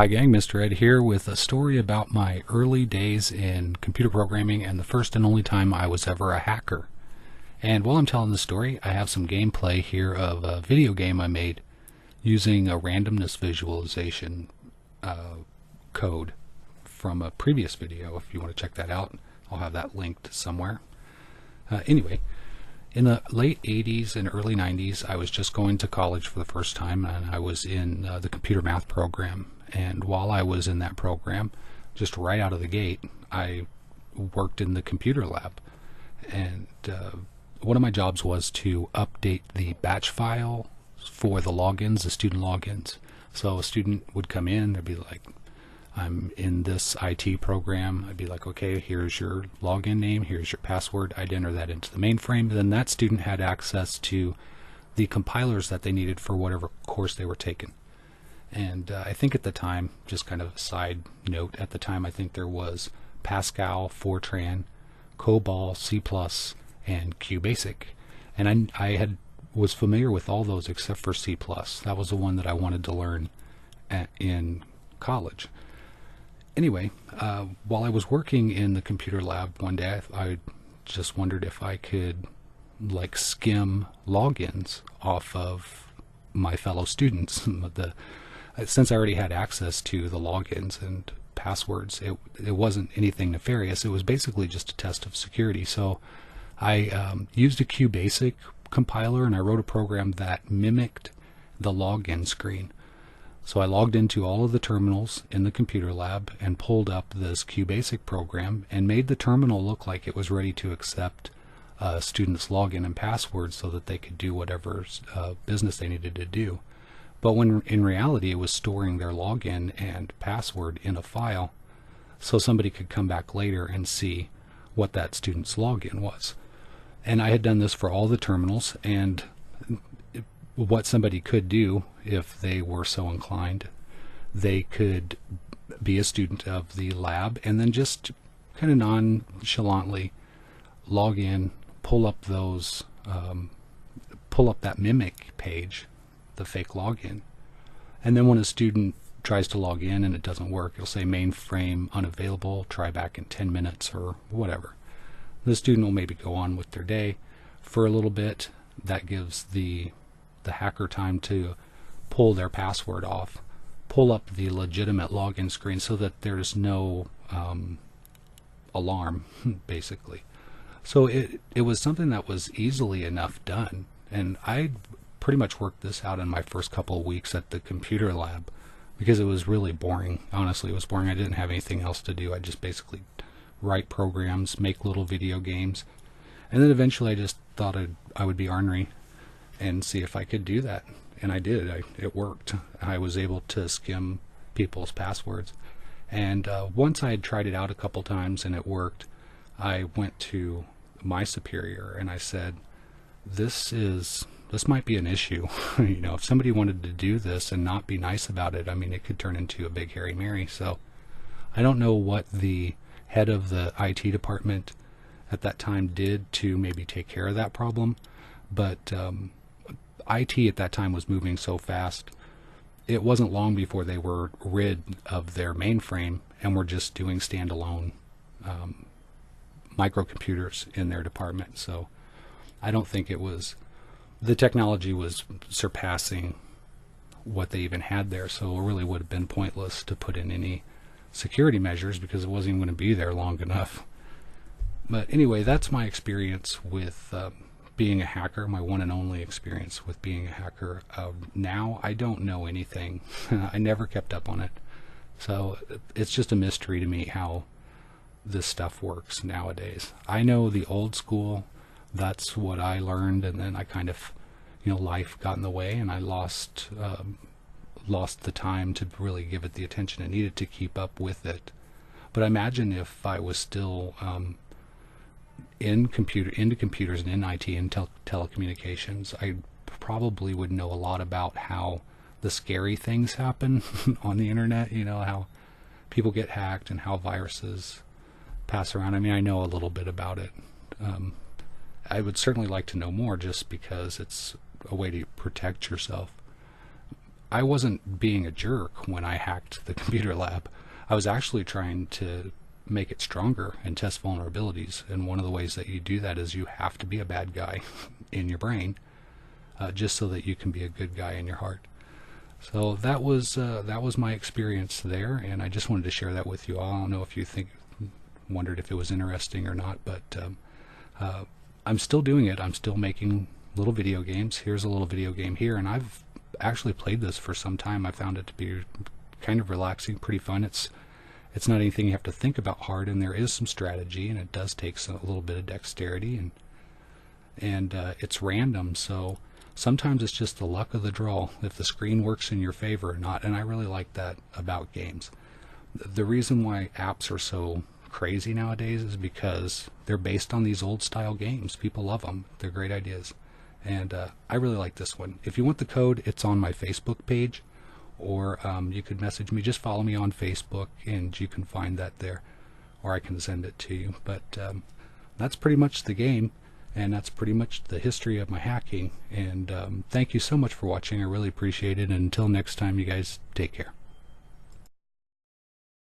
Hi gang, Mr. Ed here with a story about my early days in computer programming and the first and only time I was ever a hacker. And while I'm telling the story, I have some gameplay here of a video game I made using a randomness visualization code from a previous video. If you want to check that out, I'll have that linked somewhere. Anyway, in the late 80s and early 90s, I was just going to college for the first time, and I was in the computer math program. And while I was in that program, just right out of the gate, I worked in the computer lab. And one of my jobs was to update the batch file for the logins, the student logins. So a student would come in, they'd be like, I'm in this IT program. I'd be like, okay, here's your login name, here's your password. I'd enter that into the mainframe. Then that student had access to the compilers that they needed for whatever course they were taking. And I think at the time, just kind of a side note, at the time I think there was Pascal, Fortran, COBOL, C++, and QBasic. And I was familiar with all those except for C++. That was the one that I wanted to learn in college. Anyway, while I was working in the computer lab one day, I just wondered if I could like skim logins off of my fellow students. Since I already had access to the logins and passwords, it wasn't anything nefarious. It was basically just a test of security. So I used a QBasic compiler and I wrote a program that mimicked the login screen. So I logged into all of the terminals in the computer lab and pulled up this QBasic program and made the terminal look like it was ready to accept students' login and password so that they could do whatever business they needed to do. But when in reality it was storing their login and password in a file so somebody could come back later and see what that student's login was. And I had done this for all the terminals, and what somebody could do if they were so inclined, they could be a student of the lab and then just kind of nonchalantly log in, pull up that mimic page, the fake login, and then when a student tries to log in and it doesn't work, it'll say mainframe unavailable, try back in 10 minutes or whatever. The student will maybe go on with their day for a little bit. That gives the hacker time to pull their password off, pull up the legitimate login screen so that there's no alarm, basically. So it was something that was easily enough done, and I pretty much worked this out in my first couple of weeks at the computer lab because it was really boring. Honestly, it was boring. I didn't have anything else to do. I just basically write programs, make little video games, and then eventually I just thought I would be ornery and see if I could do that. And I did. It worked. I was able to skim people's passwords. And once I had tried it out a couple times and it worked, I went to my superior and I said, this might be an issue. You know, if somebody wanted to do this and not be nice about it, I mean, it could turn into a big Hairy Mary. So I don't know what the head of the IT department at that time did to maybe take care of that problem, but IT at that time was moving so fast. It wasn't long before they were rid of their mainframe and were just doing standalone microcomputers in their department. So I don't think the technology was surpassing what they even had there, so it really would have been pointless to put in any security measures because it wasn't even going to be there long enough. But anyway, that's my experience with being a hacker, my one and only experience with being a hacker. Now I don't know anything. I never kept up on it. So it's just a mystery to me how this stuff works nowadays. I know the old school, that's what I learned, and then I kind of, life got in the way and I lost the time to really give it the attention it needed to keep up with it. But I imagine if I was still into computers and in IT and telecommunications, I probably would know a lot about how the scary things happen on the internet, how people get hacked and how viruses pass around. I mean, I know a little bit about it. I would certainly like to know more just because it's a way to protect yourself. I wasn't being a jerk when I hacked the computer lab. I was actually trying to make it stronger and test vulnerabilities, and one of the ways that you do that is you have to be a bad guy in your brain, just so that you can be a good guy in your heart. So that was my experience there, and I just wanted to share that with you all. I don't know if you wondered if it was interesting or not, but I'm still doing it. I'm still making little video games. Here's a little video game here, and I've actually played this for some time. I found it to be kind of relaxing, pretty fun. It's not anything you have to think about hard, and there is some strategy, and it does take a little bit of dexterity, and it's random, so sometimes it's just the luck of the draw, if the screen works in your favor or not, and I really like that about games. The reason why apps are so crazy nowadays is because they're based on these old style games. People love them. They're great ideas, and I really like this one. If you want the code, it's on my Facebook page, or you could message me. Just follow me on Facebook and you can find that there, or I can send it to you. But that's pretty much the game, and that's pretty much the history of my hacking, and thank you so much for watching. I really appreciate it, and until next time, you guys take care.